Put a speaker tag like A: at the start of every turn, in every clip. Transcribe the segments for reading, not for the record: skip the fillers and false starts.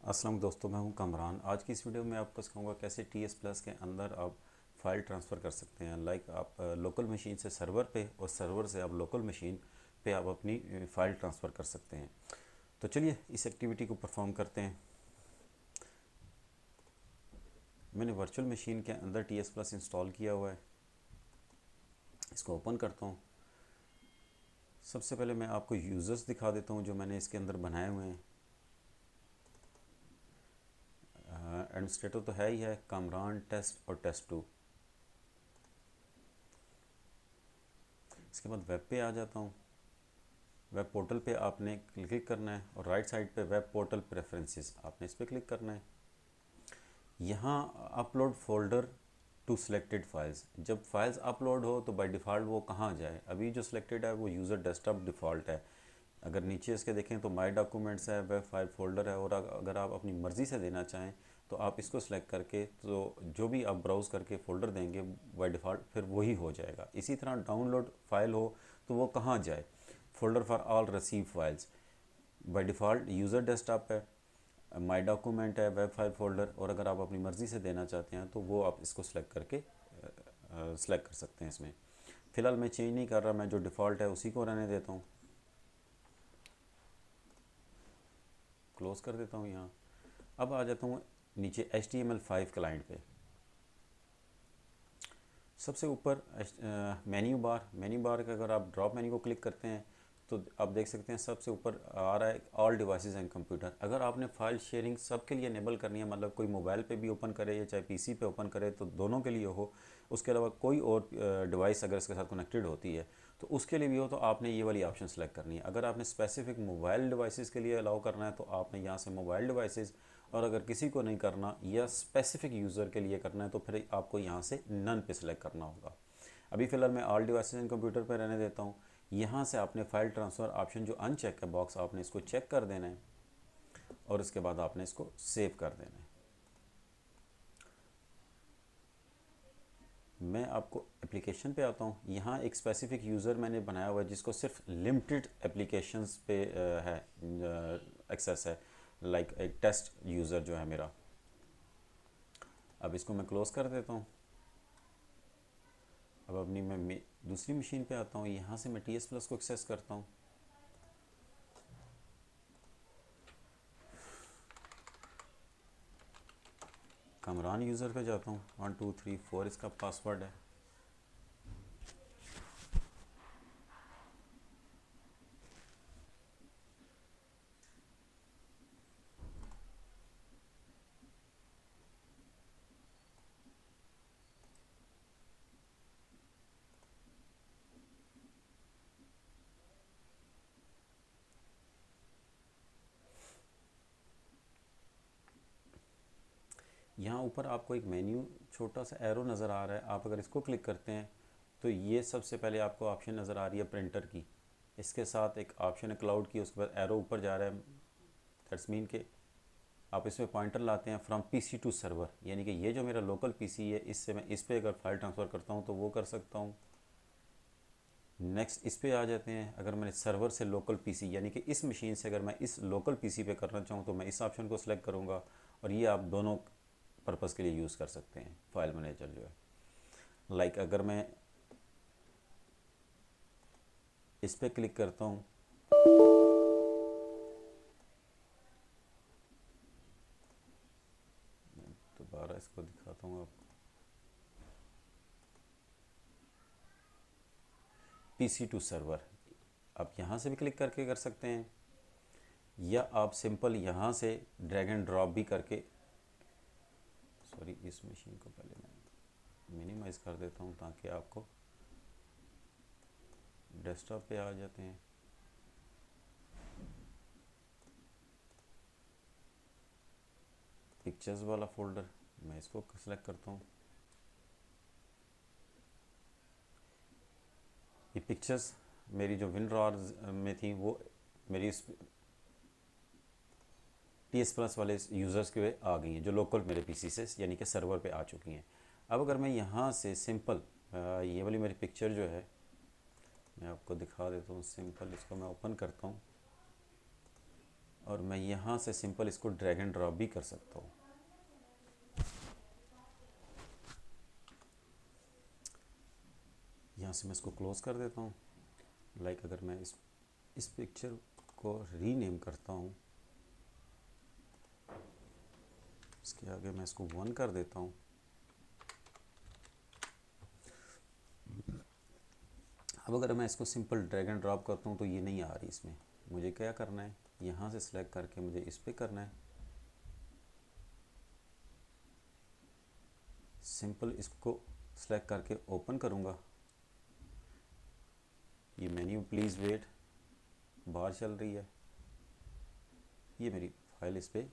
A: अस्सलाम दोस्तों, मैं हूं कमरान। आज की इस वीडियो में आपको सिखाऊंगा कैसे TS+ के अंदर आप फ़ाइल ट्रांसफ़र कर सकते हैं। लाइक आप लोकल मशीन से सर्वर पे और सर्वर से आप लोकल मशीन पे आप अपनी फ़ाइल ट्रांसफ़र कर सकते हैं। तो चलिए इस एक्टिविटी को परफॉर्म करते हैं। मैंने वर्चुअल मशीन के अंदर TS+ इंस्टॉल किया हुआ है। इसको ओपन करता हूँ। सबसे पहले मैं आपको यूज़र्स दिखा देता हूँ जो मैंने इसके अंदर बनाए हुए हैं। एडमिनिस्ट्रेटर तो है ही है, कामरान, टेस्ट और टेस्ट 2। इसके बाद वेब पे आ जाता हूँ। वेब पोर्टल पे आपने क्लिक करना है और राइट साइड पे वेब पोर्टल प्रेफरेंसेस आपने इस पर क्लिक करना है। यहाँ upload folder to selected files, जब फाइल्स अपलोड हो तो बाय डिफ़ॉल्ट वो कहाँ जाए। अभी जो सिलेक्टेड है वो यूज़र डेस्कटॉप डिफ़ॉल्ट है। अगर नीचे इसके देखें तो माई डॉक्यूमेंट्स है, वेब फाइल फोल्डर है। और अगर आप अपनी मर्ज़ी से देना चाहें तो आप इसको सिलेक्ट करके तो जो भी आप ब्राउज़ करके फ़ोल्डर देंगे बाय डिफ़ॉल्ट फिर वही हो जाएगा। इसी तरह डाउनलोड फाइल हो तो वो कहाँ जाए, folder for all receive files. By default user desktop है, माई डॉक्यूमेंट है, वेब फाइल फोल्डर। और अगर आप अपनी मर्ज़ी से देना चाहते हैं तो वो आप इसको सिलेक्ट करके सिलेक्ट कर सकते हैं। इसमें फ़िलहाल मैं चेंज नहीं कर रहा, मैं जो डिफ़ॉल्ट है उसी को रहने देता हूँ। क्लोज़ कर देता हूँ यहाँ। अब आ जाता हूँ नीचे HTML5 क्लाइंट पे। सबसे ऊपर मेन्यू बार का अगर आप ड्रॉप मेन्यू को क्लिक करते हैं तो आप देख सकते हैं सबसे ऊपर आ रहा है ऑल डिवाइसेस एंड कंप्यूटर। अगर आपने फाइल शेयरिंग सबके लिए इनेबल करनी है, मतलब कोई मोबाइल पे भी ओपन करे या चाहे पीसी पे ओपन करे तो दोनों के लिए हो, उसके अलावा कोई और डिवाइस अगर इसके साथ कनेक्टेड होती है तो उसके लिए भी हो, तो आपने ये वाली ऑप्शन सेलेक्ट करनी है। अगर आपने स्पेसिफिक मोबाइल डिवाइसेस के लिए अलाउ करना है तो आपने यहाँ से मोबाइल डिवाइसेस, और अगर किसी को नहीं करना या स्पेसिफिक यूज़र के लिए करना है तो फिर आपको यहाँ से नन पे सिलेक्ट करना होगा। अभी फ़िलहाल मैं ऑल डिवाइसेस एंड कंप्यूटर पर रहने देता हूँ। यहाँ से आपने फ़ाइल ट्रांसफ़र ऑप्शन जो अनचेक है बॉक्स, आपने इसको चेक कर देना है और उसके बाद आपने इसको सेव कर देना है। मैं आपको एप्लीकेशन पे आता हूँ। यहाँ एक स्पेसिफिक यूज़र मैंने बनाया हुआ है जिसको सिर्फ लिमिटेड एप्लीकेशंस पे है एक्सेस है। लाइक एक टेस्ट यूज़र जो है मेरा। अब इसको मैं क्लोज़ कर देता हूँ। अब अपनी मैं दूसरी मशीन पे आता हूँ। यहाँ से मैं TS+ को एक्सेस करता हूँ। कमरान यूज़र पे जाता हूँ। 1 2 3 4 इसका पासवर्ड है। यहाँ ऊपर आपको एक मेन्यू छोटा सा एरो नज़र आ रहा है। आप अगर इसको क्लिक करते हैं तो ये सबसे पहले आपको ऑप्शन नज़र आ रही है प्रिंटर की। इसके साथ एक ऑप्शन है क्लाउड की, उसके बाद एरो ऊपर जा रहा है। दैट्स मीन के आप इसमें पॉइंटर लाते हैं फ्रॉम पीसी टू सर्वर, यानी कि ये जो मेरा लोकल पीसी है इससे मैं इस पर अगर फाइल ट्रांसफ़र करता हूँ तो वो कर सकता हूँ। नेक्स्ट इस पे आ जाते हैं। अगर मैंने सर्वर से लोकल पीसी, यानी कि इस मशीन से अगर मैं इस लोकल पीसी पे करना चाहूँ तो मैं इस ऑप्शन को सिलेक्ट करूँगा। और ये आप दोनों पर्पज़ के लिए यूज़ कर सकते हैं फाइल मैनेजर जो है। लाइक अगर मैं इस पर क्लिक करता हूँ, दोबारा इसको दिखाता हूँ आपको। पीसी टू सर्वर आप यहाँ से भी क्लिक करके कर सकते हैं, या आप सिंपल यहाँ से ड्रैग एंड ड्रॉप भी करके, सॉरी इस मशीन को पहले मैं मिनिमाइज़ कर देता हूँ ताकि आपको डेस्कटॉप पे आ जाते हैं। पिक्चर्स वाला फोल्डर मैं इसको सेलेक्ट करता हूँ। ये पिक्चर्स मेरी जो विनरॉर में थी वो मेरी इस TS+ वाले यूज़र्स के आ गई हैं जो लोकल मेरे पीसी से यानी कि सर्वर पे आ चुकी हैं। अब अगर मैं यहाँ से सिंपल ये वाली मेरी पिक्चर जो है मैं आपको दिखा देता हूँ। सिंपल इसको मैं ओपन करता हूँ। और मैं यहाँ से सिंपल इसको ड्रैग एंड ड्रॉप भी कर सकता हूँ। यहाँ से मैं इसको क्लोज़ कर देता हूँ। लाइक अगर मैं इस पिक्चर को रीनेम करता हूँ, इसके आगे मैं इसको 1 कर देता हूँ। अब अगर मैं इसको सिंपल ड्रैग एंड ड्रॉप करता हूँ तो ये नहीं आ रही इसमें। मुझे क्या करना है, यहाँ से सिलेक्ट करके मुझे इस पर करना है। सिंपल इसको सिलेक्ट करके ओपन करूँगा। ये मेन्यू प्लीज़ वेट बाहर चल रही है। ये मेरी फाइल इस पर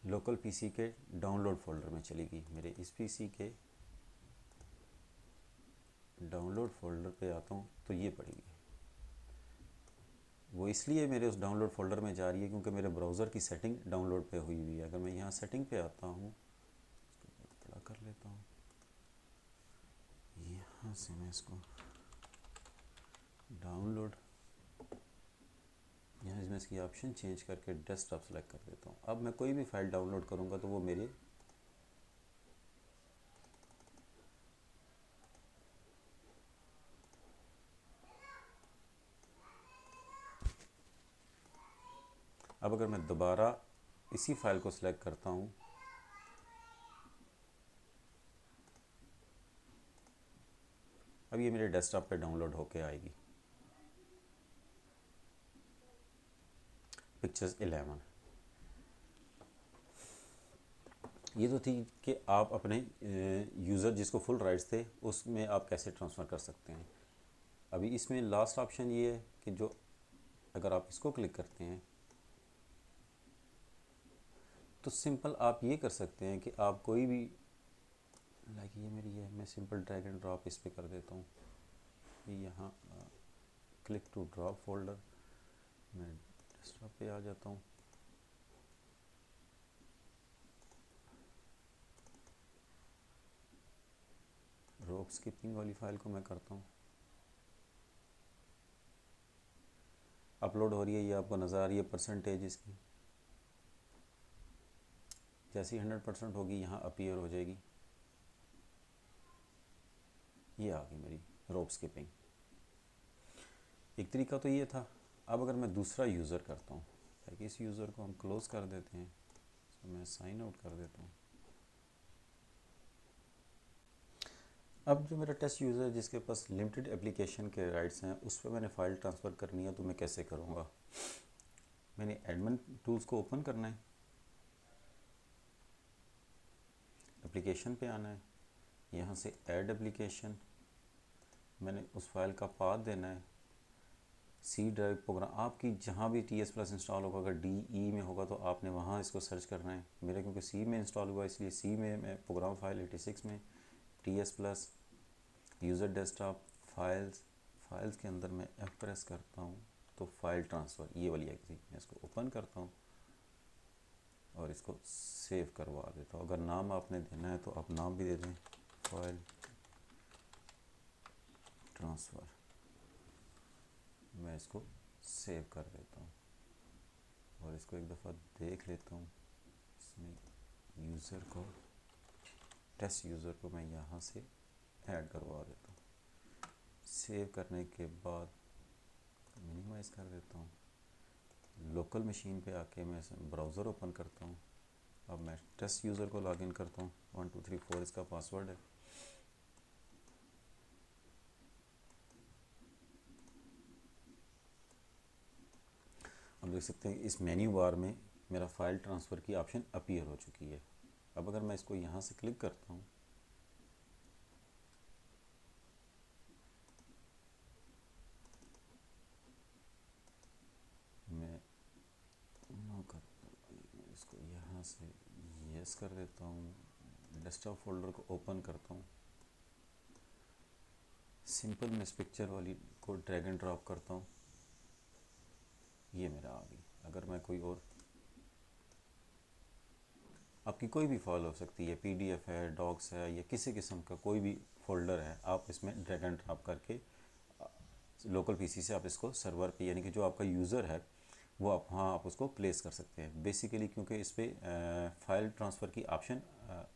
A: लोकल पीसी के डाउनलोड फोल्डर में चली गई। मेरे इस पीसी के डाउनलोड फोल्डर पे आता हूँ तो ये पड़ी है। वो इसलिए मेरे उस डाउनलोड फोल्डर में जा रही है क्योंकि मेरे ब्राउज़र की सेटिंग डाउनलोड पे हुई हुई है। अगर मैं यहाँ सेटिंग पे आता हूँ, इसको बड़ा कर लेता हूँ, यहाँ से मैं इसको डाउनलोड, यहाँ मैं इसकी ऑप्शन चेंज करके डेस्कटॉप सेलेक्ट कर देता हूँ। अब मैं कोई भी फाइल डाउनलोड करूँगा तो वो मेरे अब अगर मैं दोबारा इसी फाइल को सिलेक्ट करता हूँ, अब ये मेरे डेस्कटॉप पे डाउनलोड होके आएगी। पिक्चर्स 11 ये तो थी कि आप अपने यूज़र जिसको फुल राइट्स थे उसमें आप कैसे ट्रांसफ़र कर सकते हैं। अभी इसमें लास्ट ऑप्शन ये है कि जो अगर आप इसको क्लिक करते हैं तो सिंपल आप ये कर सकते हैं कि आप कोई भी, लाइक ये मेरी है, मैं सिंपल ड्रैग एंड ड्रॉप इस पर कर देता हूँ। ये यहाँ क्लिक टू ड्रॉप फोल्डर, मैं डेस्कटॉप पे आ जाता हूँ। रोप स्किपिंग वाली फ़ाइल को मैं करता हूँ, अपलोड हो रही है। ये आपको नज़र आ रही है परसेंटेज इसकी। जैसे ही 100% होगी यहाँ अपीयर हो जाएगी। ये आ गई मेरी रोप स्किपिंग। एक तरीका तो ये था। अब अगर मैं दूसरा यूज़र करता हूँ, ताकि इस यूज़र को हम क्लोज़ कर देते हैं, तो मैं साइन आउट कर देता हूँ। अब जो मेरा टेस्ट यूज़र है जिसके पास लिमिटेड एप्लीकेशन के राइट्स हैं, उस पर मैंने फ़ाइल ट्रांसफ़र करनी है तो मैं कैसे करूँगा। मैंने एडमिन टूल्स को ओपन करना है, एप्लीकेशन पे आना है, यहाँ से ऐड एप्लीकेशन, मैंने उस फाइल का पाथ देना है। सी ड्राइव प्रोग्राम आपकी जहाँ भी TS+ इंस्टॉल होगा, अगर DE में होगा तो आपने वहाँ इसको सर्च करना है। मेरे क्योंकि सी में इंस्टॉल हुआ इसलिए सी में मैं प्रोग्राम फाइल 86 में TS+ यूज़र डेस्कटॉप फाइल्स के अंदर मैं F प्रेस करता हूँ तो फाइल ट्रांसफ़र ये वाली एग्जिट मैं इसको ओपन करता हूँ और इसको सेव करवा देता हूँ। अगर नाम आपने देना है तो आप नाम भी दे दें, फाइल ट्रांसफ़र। मैं इसको सेव कर देता हूँ और इसको एक दफ़ा देख लेता हूँ। इसमें यूज़र को, टेस्ट यूज़र को मैं यहाँ से ऐड करवा देता हूँ। सेव करने के बाद मिनिमाइज़ कर देता हूँ। लोकल मशीन पे आके मैं ब्राउज़र ओपन करता हूँ। अब मैं टेस्ट यूज़र को लॉगिन करता हूँ। 1 2 3 4 इसका पासवर्ड है। अब देख सकते हैं इस मेन्यू बार में मेरा फाइल ट्रांसफ़र की ऑप्शन अपीयर हो चुकी है। अब अगर मैं इसको यहाँ से क्लिक करता हूँ, मैं इसको यहाँ से यस कर देता हूँ, डेस्कटॉप फोल्डर को ओपन करता हूँ, सिंपल मैं इस पिक्चर वाली को ड्रैग एंड ड्रॉप करता हूँ, ये मेरा आ गई। अगर मैं कोई और, आपकी कोई भी फाइल हो सकती है, PDF है, डॉक्स है, या किसी किस्म का कोई भी फोल्डर है, आप इसमें ड्रैग एंड ड्रॉप करके लोकल पीसी से आप इसको सर्वर पे, यानी कि जो आपका यूज़र है वो आप वहाँ आप उसको प्लेस कर सकते हैं बेसिकली, क्योंकि इस पर फाइल ट्रांसफ़र की ऑप्शन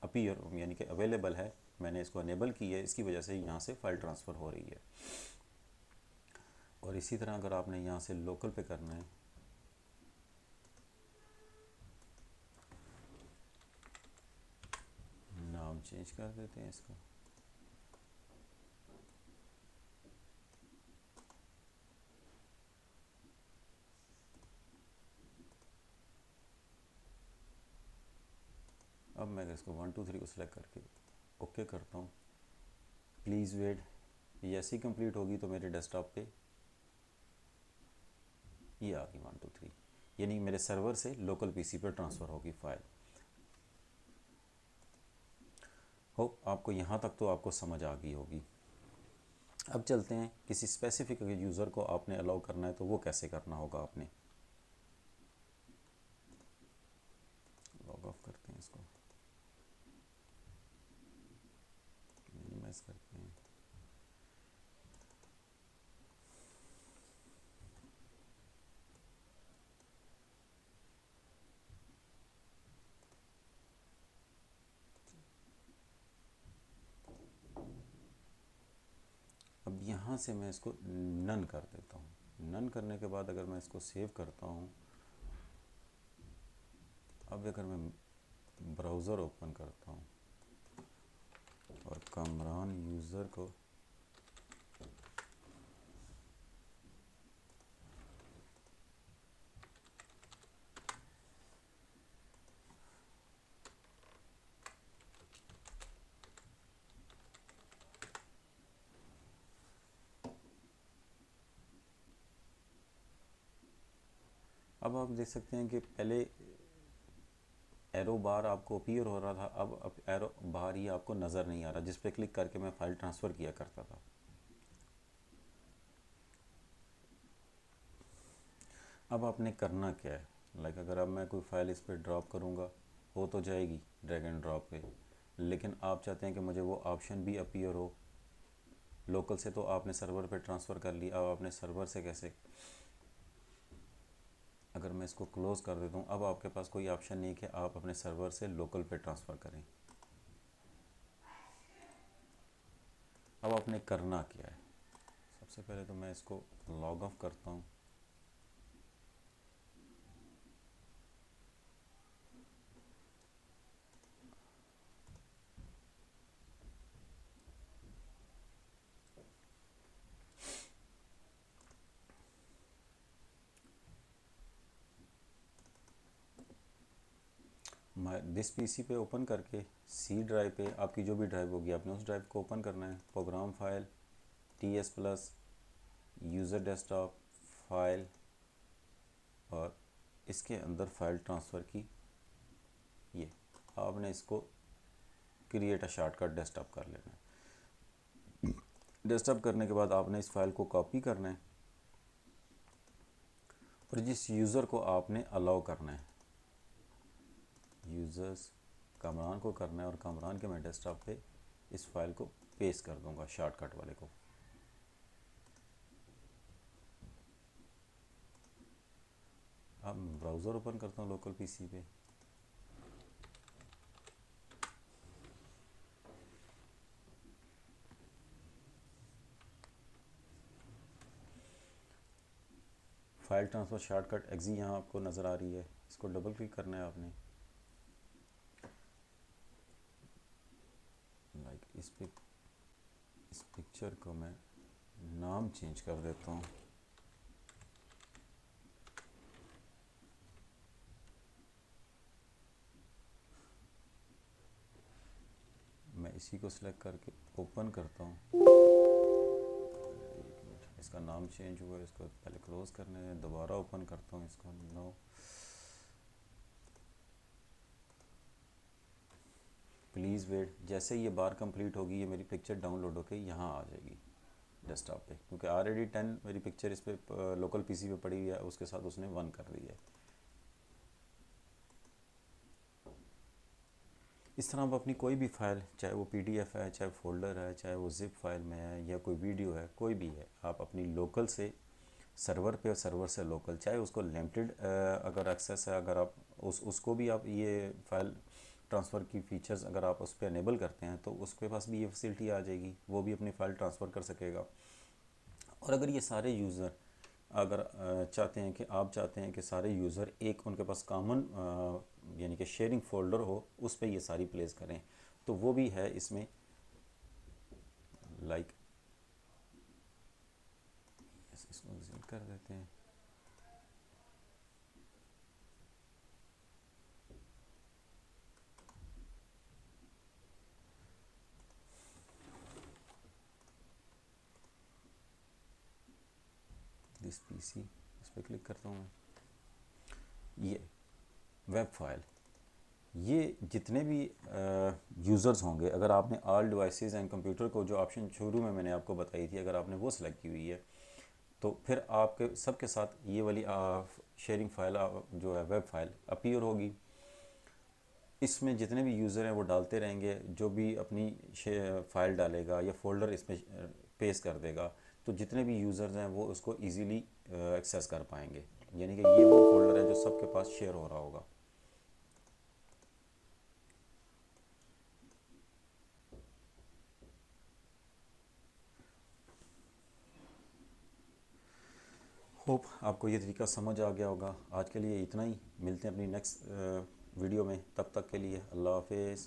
A: अपीयर यानी कि अवेलेबल है। मैंने इसको अनेबल की है, इसकी वजह से यहाँ से फ़ाइल ट्रांसफ़र हो रही है। और इसी तरह अगर आपने यहाँ से लोकल पे करना है, नाम चेंज कर देते हैं इसका, अब मैं इसको 1 2 3 को सिलेक्ट करके ओके करता हूँ। प्लीज़ वेट, ये ऐसी कंप्लीट होगी तो मेरे डेस्कटॉप पे ये आ गई 1 2 3, यानी मेरे सर्वर से लोकल पीसी पर ट्रांसफ़र होगी फ़ाइल। होप आपको यहाँ तक तो आपको समझ आ गई होगी। अब चलते हैं किसी स्पेसिफिक यूज़र को आपने अलाउ करना है तो वो कैसे करना होगा। आपने लॉग ऑफ करते हैं, इसको मिनिमाइज करते हैं। अब यहाँ से मैं इसको नन कर देता हूँ। नन करने के बाद अगर मैं इसको सेव करता हूँ, अब अगर मैं ब्राउज़र ओपन करता हूँ और कामरान यूज़र को अब आप देख सकते हैं कि पहले एरो बार आपको अपीयर हो रहा था, अब एरो बार ही आपको नज़र नहीं आ रहा जिस पे क्लिक करके मैं फ़ाइल ट्रांसफ़र किया करता था। अब आपने करना क्या है, लाइक अगर अब मैं कोई फ़ाइल इस पर ड्रॉप करूँगा हो तो जाएगी ड्रैग एंड ड्रॉप पे, लेकिन आप चाहते हैं कि मुझे वो ऑप्शन भी अपीयर हो। लोकल से तो आपने सर्वर पे ट्रांसफ़र कर लिया, अब आपने सर्वर से कैसे, अगर मैं इसको क्लोज़ कर देता हूँ अब आपके पास कोई ऑप्शन नहीं है कि आप अपने सर्वर से लोकल पे ट्रांसफ़र करें। अब आपने करना क्या है, सबसे पहले तो मैं इसको लॉग ऑफ करता हूँ। दिस पीसी पे ओपन करके सी ड्राइव पे आपकी जो भी ड्राइव होगी आपने उस ड्राइव को ओपन करना है। Program file TS plus user desktop file, और इसके अंदर फ़ाइल ट्रांसफ़र की ये आपने इसको क्रिएट अ शॉर्टकट डेस्कटॉप कर लेना है। डेस्कटॉप करने के बाद आपने इस फाइल को कॉपी करना है और जिस यूज़र को आपने अलाउ करना है, यूज़र्स कामरान को करना है, और कामरान के मैं डेस्कटॉप पे इस फाइल को पेस्ट कर दूंगा शॉर्टकट वाले को। अब ब्राउज़र ओपन करता हूँ लोकल पीसी पे, फाइल ट्रांसफ़र शॉर्टकट एक्जी यहाँ आपको नज़र आ रही है, इसको डबल क्लिक करना है आपने। लाइक इस पिक्चर को मैं नाम चेंज कर देता हूँ। मैं इसी को सिलेक्ट करके ओपन करता हूँ। एक मिनट, इसका नाम चेंज हुआ है, इसको पहले क्लोज़ करने हैं, दोबारा ओपन करता हूँ इसको। नो, प्लीज़ वेट, जैसे ही ये बार कंप्लीट होगी ये मेरी पिक्चर डाउनलोड होकर यहाँ आ जाएगी डेस्कटॉप पे, क्योंकि ऑलरेडी 10 मेरी पिक्चर इस पे लोकल पीसी पे पड़ी हुई है, उसके साथ उसने 1 कर दी है। इस तरह आप अपनी कोई भी फ़ाइल, चाहे वो पीडीएफ है, चाहे फोल्डर है, चाहे वो जिप फाइल में है, या कोई वीडियो है, कोई भी है, आप अपनी लोकल से सर्वर पे और सर्वर से लोकल, चाहे उसको लिमिटेड अगर एक्सेस है, अगर आप उसको भी आप ये फ़ाइल ट्रांसफ़र की फ़ीचर्स अगर आप उस पर अनेबल करते हैं तो उसके पास भी ये फैसिलिटी आ जाएगी, वो भी अपनी फ़ाइल ट्रांसफ़र कर सकेगा। और अगर ये सारे यूज़र अगर चाहते हैं कि आप चाहते हैं कि सारे यूज़र एक उनके पास कॉमन यानी कि शेयरिंग फ़ोल्डर हो, उस पे ये सारी प्लेस करें, तो वो भी है इसमें। लाइक इसको एग्जिट कर देते हैं। दिस पीसी, इस पर क्लिक करता हूँ मैं। ये वेब फाइल, ये जितने भी यूज़र्स होंगे, अगर आपने ऑल डिवाइसेस एंड कंप्यूटर को जो ऑप्शन शुरू में मैंने आपको बताई थी, अगर आपने वो सिलेक्ट की हुई है, तो फिर आपके सबके साथ ये वाली शेयरिंग फाइल जो है वेब फाइल अपीयर होगी। इसमें जितने भी यूज़र हैं वो डालते रहेंगे, जो भी अपनी फ़ाइल डालेगा या फोल्डर इसमें पेस्ट कर देगा, तो जितने भी यूज़र्स हैं वो उसको इजीली एक्सेस कर पाएंगे, यानी कि ये वो फोल्डर है जो सबके पास शेयर हो रहा होगा। होप आपको ये तरीका समझ आ गया होगा। आज के लिए इतना ही, मिलते हैं अपनी नेक्स्ट वीडियो में, तब तक के लिए अल्लाह हाफिज़।